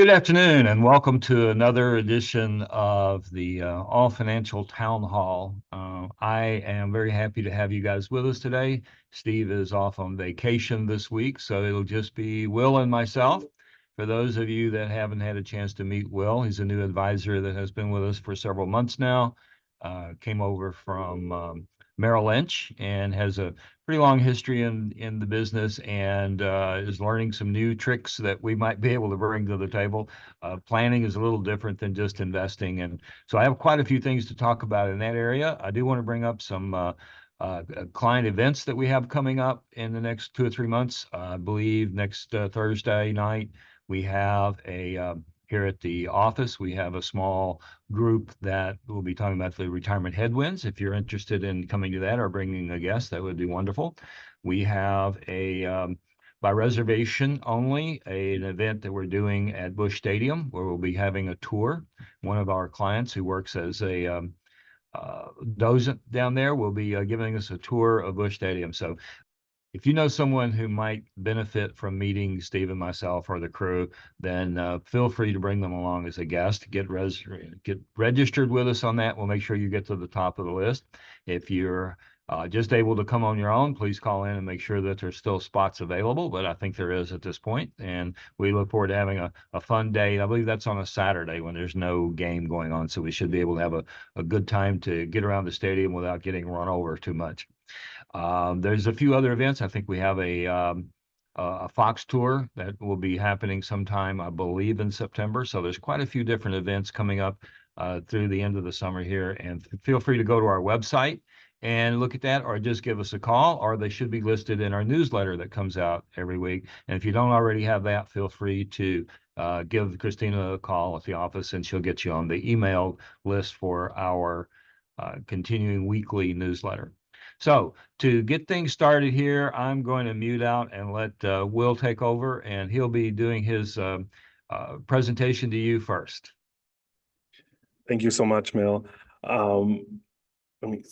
Good afternoon, and welcome to another edition of the All Financial Town Hall. I am very happy to have you guys with us today. Steve is off on vacation this week, so it'll just be Will and myself. For those of you that haven't had a chance to meet Will, he's a new advisor that has been with us for several months now. Came over from Merrill Lynch and has a pretty long history in the business and is learning some new tricks that we might be able to bring to the table. Planning is a little different than just investing. And so I have quite a few things to talk about in that area. I do want to bring up some client events that we have coming up in the next 2 or 3 months. I believe next Thursday night, we have here at the office, we have a small group that will be talking about the retirement headwinds. If you're interested in coming to that or bringing a guest, that would be wonderful. We have by reservation only, an event that we're doing at Busch Stadium where we'll be having a tour. One of our clients who works as a docent down there will be giving us a tour of Busch Stadium. So if you know someone who might benefit from meeting Steve and myself or the crew, then feel free to bring them along as a guest. Get registered with us on that. We'll make sure you get to the top of the list. If you're just able to come on your own, please call in and make sure that there's still spots available, but I think there is at this point. And we look forward to having a fun day. I believe that's on a Saturday when there's no game going on, so we should be able to have a good time to get around the stadium without getting run over too much. There's a few other events. I think we have a Fox tour that will be happening sometime, I believe, in September. So there's quite a few different events coming up through the end of the summer here. And feel free to go to our website and look at that, or just give us a call, or they should be listed in our newsletter that comes out every week. And if you don't already have that, feel free to give Christina a call at the office, and she'll get you on the email list for our continuing weekly newsletter. So to get things started here, I'm going to mute out and let Will take over, and he'll be doing his presentation to you first. Thank you so much, Mel. Let me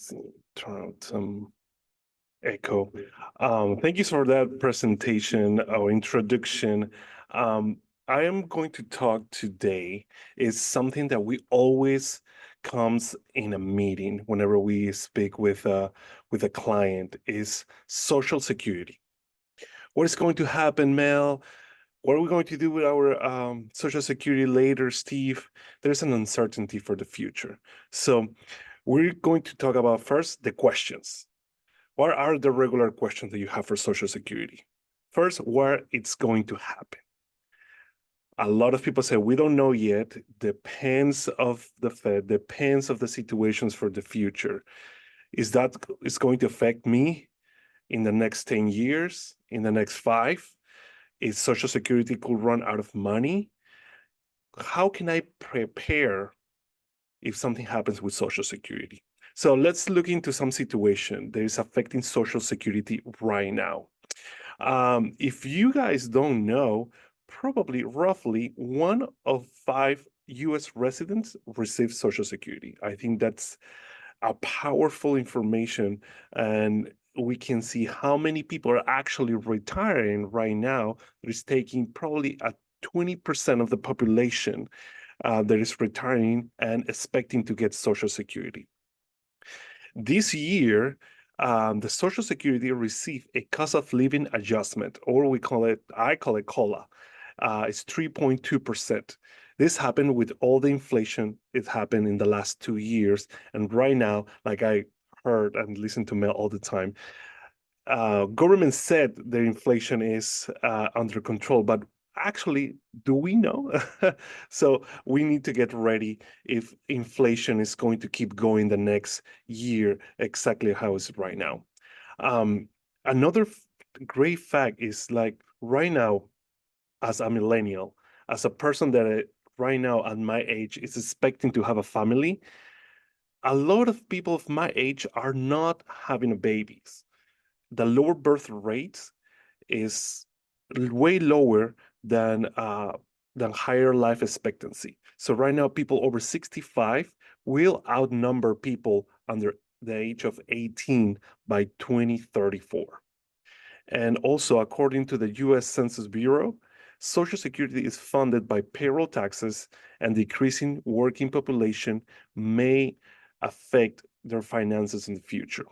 turn on some echo. Thank you for that presentation or introduction. I am going to talk today is something that we always comes in a meeting whenever we speak with a client is Social Security. What is going to happen, Mel? What are we going to do with our Social Security later, Steve? There's an uncertainty for the future. So we're going to talk about first the questions. What are the regular questions that you have for Social Security? First, where it's going to happen. A lot of people say, we don't know yet, depends of the Fed, depends of the situations for the future. Is going to affect me in the next 10 years, in the next 5? Is Social Security could run out of money? How can I prepare if something happens with Social Security? So let's look into some situation that is affecting Social Security right now. If you guys don't know, probably roughly 1 of 5 US residents receive Social Security. I think that's a powerful information, and we can see how many people are actually retiring right now. That is taking probably a 20% of the population that is retiring and expecting to get Social Security. This year, the Social Security received a cost of living adjustment, or I call it COLA. It's 3.2%. This happened with all the inflation. It happened in the last 2 years. And right now, like I heard and listen to Mel all the time, government said the inflation is under control, but actually, do we know? So we need to get ready if inflation is going to keep going the next year, exactly how is it right now. Another great fact is like right now, as a millennial, as a person that right now at my age is expecting to have a family, a lot of people of my age are not having babies. The lower birth rate is way lower than higher life expectancy. So right now, people over 65 will outnumber people under the age of 18 by 2034. And also, according to the U.S. Census Bureau, Social Security is funded by payroll taxes, and decreasing working population may affect their finances in the future.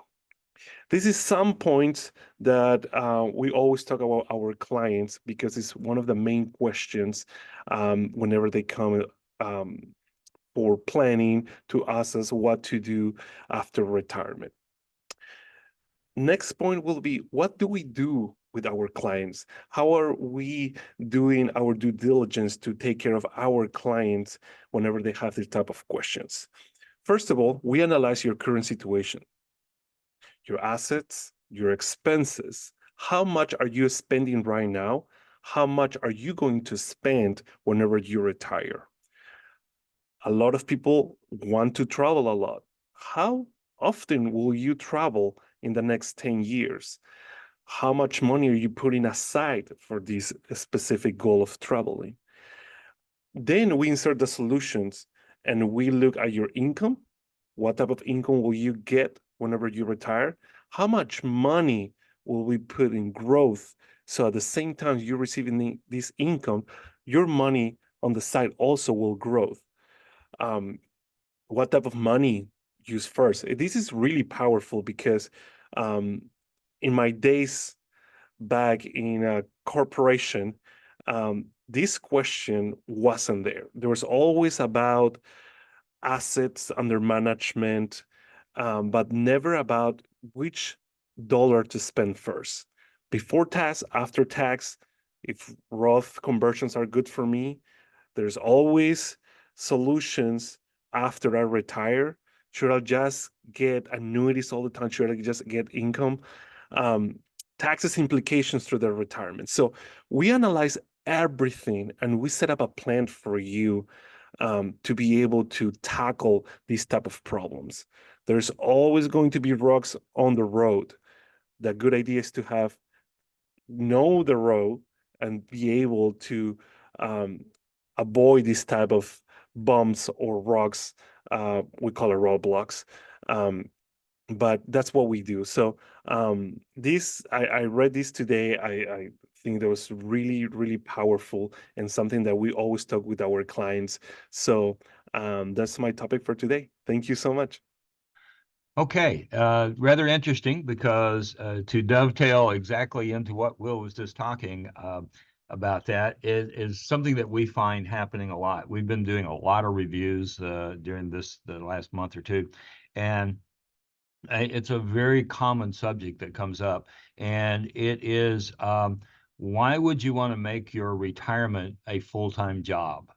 This is some points that we always talk about our clients because it's one of the main questions whenever they come um, for planning to ask us what to do after retirement. Next point will be, what do we do with our clients? How are we doing our due diligence to take care of our clients whenever they have this type of questions? First of all, we analyze your current situation, your assets, your expenses. How much are you spending right now? How much are you going to spend whenever you retire? A lot of people want to travel a lot. How often will you travel in the next 10 years? How much money are you putting aside for this specific goal of traveling? Then we insert the solutions and we look at your income. What type of income will you get whenever you retire? How much money will we put in growth? So at the same time you're receiving this income, your money on the side also will grow. Um, what type of money use first? This is really powerful because um, in my days back in a corporation, this question wasn't there. There was always about assets under management, but never about which dollar to spend first. Before tax, after tax, if Roth conversions are good for me, there's always solutions after I retire. Should I just get annuities all the time? Should I just get income? Um, Taxes implications through their retirement. So we analyze everything and we set up a plan for you to be able to tackle these type of problems. There's always going to be rocks on the road. The good idea is to know the road and be able to um, avoid this type of bumps or rocks. We call it roadblocks. Um, but that's what we do. So this, I read this today. I think that was really, really powerful and something that we always talk with our clients. So that's my topic for today. Thank you so much. Okay, rather interesting because to dovetail exactly into what Will was just talking about, that is something that we find happening a lot. We've been doing a lot of reviews during the last month or two, and it's a very common subject that comes up, and it is why would you want to make your retirement a full-time job?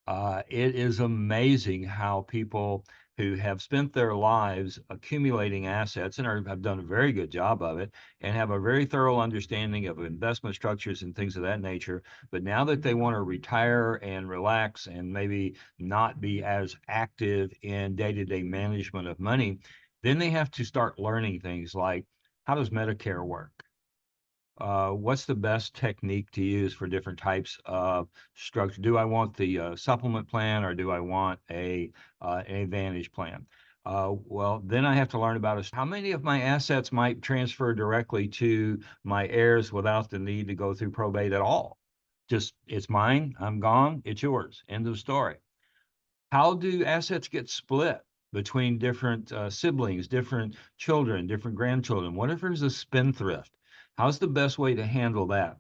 It is amazing how people who have spent their lives accumulating assets and have done a very good job of it and have a very thorough understanding of investment structures and things of that nature. But now that they want to retire and relax and maybe not be as active in day-to-day management of money, then they have to start learning things like, how does Medicare work? What's the best technique to use for different types of structure? Do I want the supplement plan, or do I want an Advantage plan? Well, then I have to learn about how many of my assets might transfer directly to my heirs without the need to go through probate at all. Just, it's mine, I'm gone, it's yours. End of story. How do assets get split between different siblings, different children, different grandchildren? What if there's a spendthrift? How's the best way to handle that?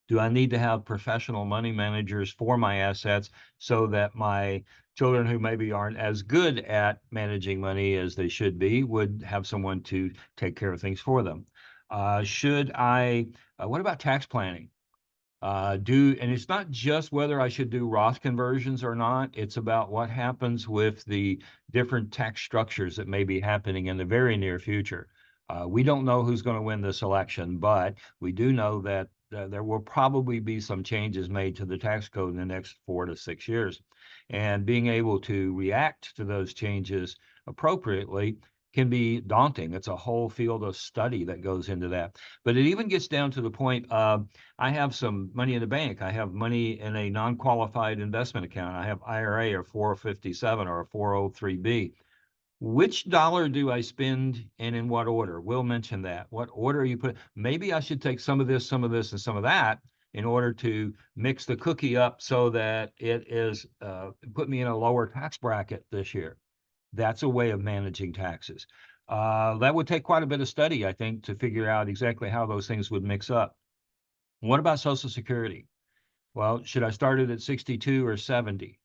Do I need to have professional money managers for my assets so that my children who maybe aren't as good at managing money as they should be would have someone to take care of things for them? What about tax planning? And it's not just whether I should do Roth conversions or not. It's about what happens with the different tax structures that may be happening in the very near future. We don't know who's going to win this election, but we do know that there will probably be some changes made to the tax code in the next 4 to 6 years. And being able to react to those changes appropriately can be daunting. It's a whole field of study that goes into that. But it even gets down to the point of, I have some money in the bank. I have money in a non-qualified investment account. I have IRA or 457 or a 403B. Which dollar do I spend and in what order? Will mention that. What order you put? Maybe I should take some of this, and some of that, in order to mix the cookie up so that it is put me in a lower tax bracket this year. That's a way of managing taxes. That would take quite a bit of study, I think, to figure out exactly how those things would mix up. What about Social Security? Well, should I start it at 62 or 70?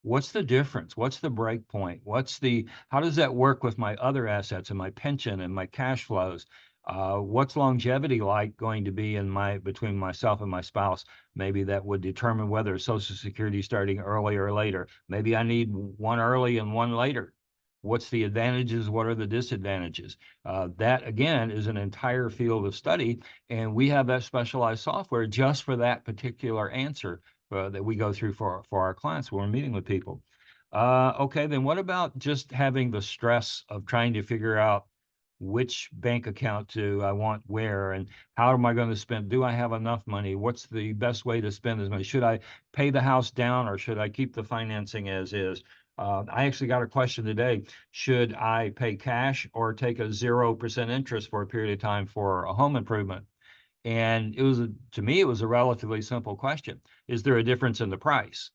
What's the difference? What's the break point? How does that work with my other assets and my pension and my cash flows? What's longevity like going to be between myself and my spouse? Maybe that would determine whether Social Security is starting early or later. Maybe I need one early and one later. What's the advantages? What are the disadvantages? That again is an entire field of study, and we have that specialized software just for that particular answer that we go through for our clients when we're meeting with people. Okay, then what about just having the stress of trying to figure out which bank account do I want where, and how am I going to spend? Do I have enough money? What's the best way to spend this money? Should I pay the house down or should I keep the financing as is? I actually got a question today. Should I pay cash or take a 0% interest for a period of time for a home improvement? And to me, it was a relatively simple question. Is there a difference in the price?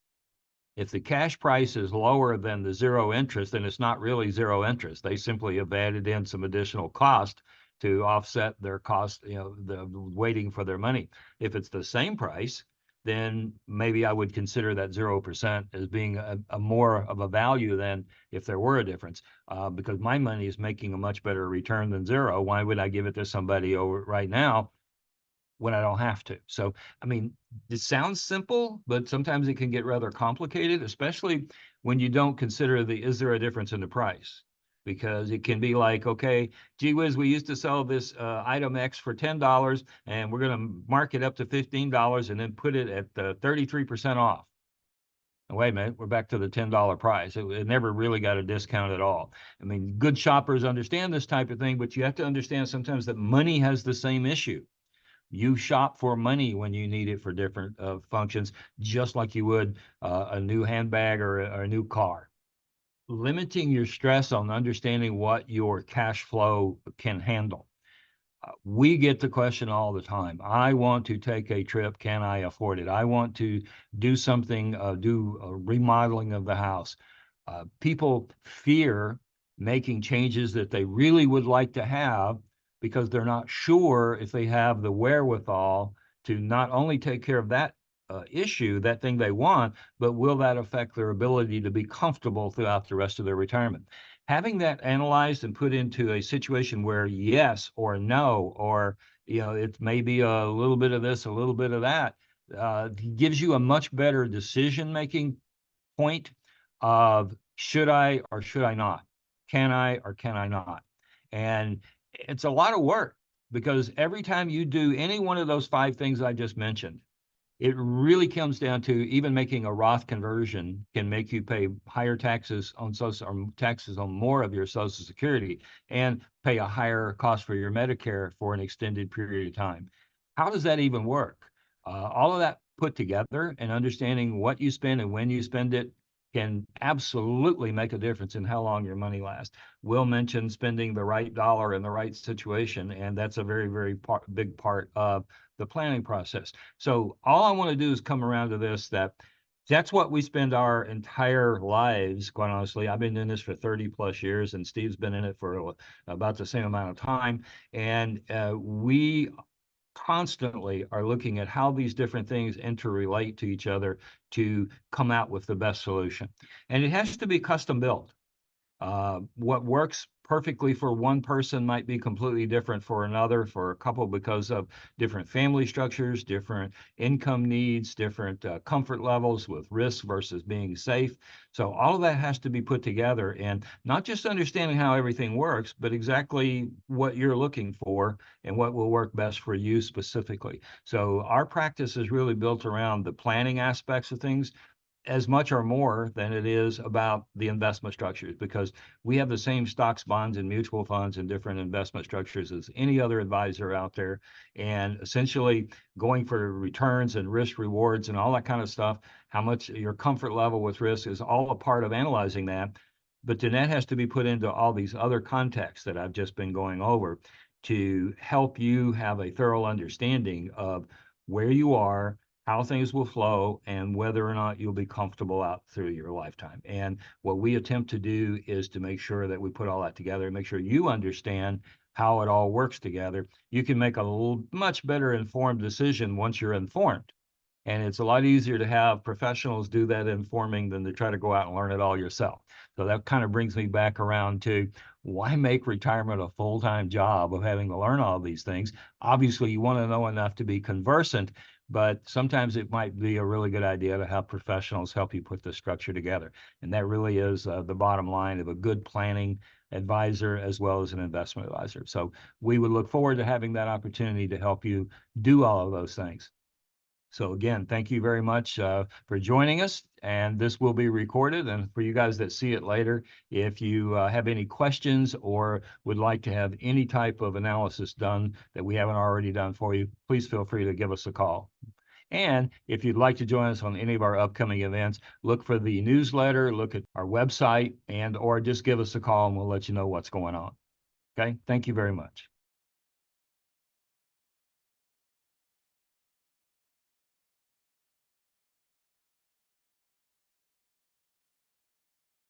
If the cash price is lower than the zero interest, then it's not really zero interest. They simply have added in some additional cost to offset their cost, the waiting for their money. If it's the same price, then maybe I would consider that 0% as being a more of a value than if there were a difference, because my money is making a much better return than zero. Why would I give it to somebody over right now when I don't have to? So, I mean, it sounds simple, but sometimes it can get rather complicated, especially when you don't consider is there a difference in the price? Because it can be like, okay, gee whiz, we used to sell this item X for $10 and we're going to mark it up to $15 and then put it at 33% off. And wait a minute, we're back to the $10 price. It never really got a discount at all. I mean, good shoppers understand this type of thing, but you have to understand sometimes that money has the same issue. You shop for money when you need it for different functions, just like you would a new handbag or a new car. Limiting your stress on understanding what your cash flow can handle. We get the question all the time. I want to take a trip. Can I afford it? I want to do something, do a remodeling of the house. People fear making changes that they really would like to have because they're not sure if they have the wherewithal to not only take care of that issue, that thing they want, but will that affect their ability to be comfortable throughout the rest of their retirement? Having that analyzed and put into a situation where yes or no, or it may be a little bit of this, a little bit of that, gives you a much better decision-making point of should I or should I not? Can I or can I not? And it's a lot of work because every time you do any one of those 5 things I just mentioned, it really comes down to even making a Roth conversion can make you pay higher taxes on social or taxes on more of your Social Security and pay a higher cost for your Medicare for an extended period of time. How does that even work? All of that put together and understanding what you spend and when you spend it can absolutely make a difference in how long your money lasts. Will mentioned spending the right dollar in the right situation, and that's a very, very big part of the planning process. So all I want to do is come around to this, that's what we spend our entire lives, quite honestly. I've been in this for 30 plus years, and Steve's been in it for about the same amount of time. And we constantly are looking at how these different things interrelate to each other to come out with the best solution. And it has to be custom built. What works perfectly for one person might be completely different for another, for a couple, because of different family structures, different income needs, different comfort levels with risk versus being safe. So all of that has to be put together, and not just understanding how everything works, but exactly what you're looking for and what will work best for you specifically. So our practice is really built around the planning aspects of things, as much or more than it is about the investment structures, because we have the same stocks, bonds, and mutual funds and different investment structures as any other advisor out there. And essentially going for returns and risk rewards and all that kind of stuff, how much your comfort level with risk is all a part of analyzing that. But then that has to be put into all these other contexts that I've just been going over to help you have a thorough understanding of where you are, how things will flow, and whether or not you'll be comfortable out through your lifetime. And what we attempt to do is to make sure that we put all that together and make sure you understand how it all works together. You can make a much better informed decision once you're informed. And it's a lot easier to have professionals do that informing than to try to go out and learn it all yourself. So that kind of brings me back around to why make retirement a full-time job of having to learn all these things? Obviously, you want to know enough to be conversant, but sometimes it might be a really good idea to have professionals help you put the structure together. And that really is the bottom line of a good planning advisor as well as an investment advisor. So we would look forward to having that opportunity to help you do all of those things. So again, thank you very much for joining us. And this will be recorded. And for you guys that see it later, if you have any questions or would like to have any type of analysis done that we haven't already done for you, please feel free to give us a call. And if you'd like to join us on any of our upcoming events, look for the newsletter, look at our website, and or just give us a call and we'll let you know what's going on. Okay, thank you very much.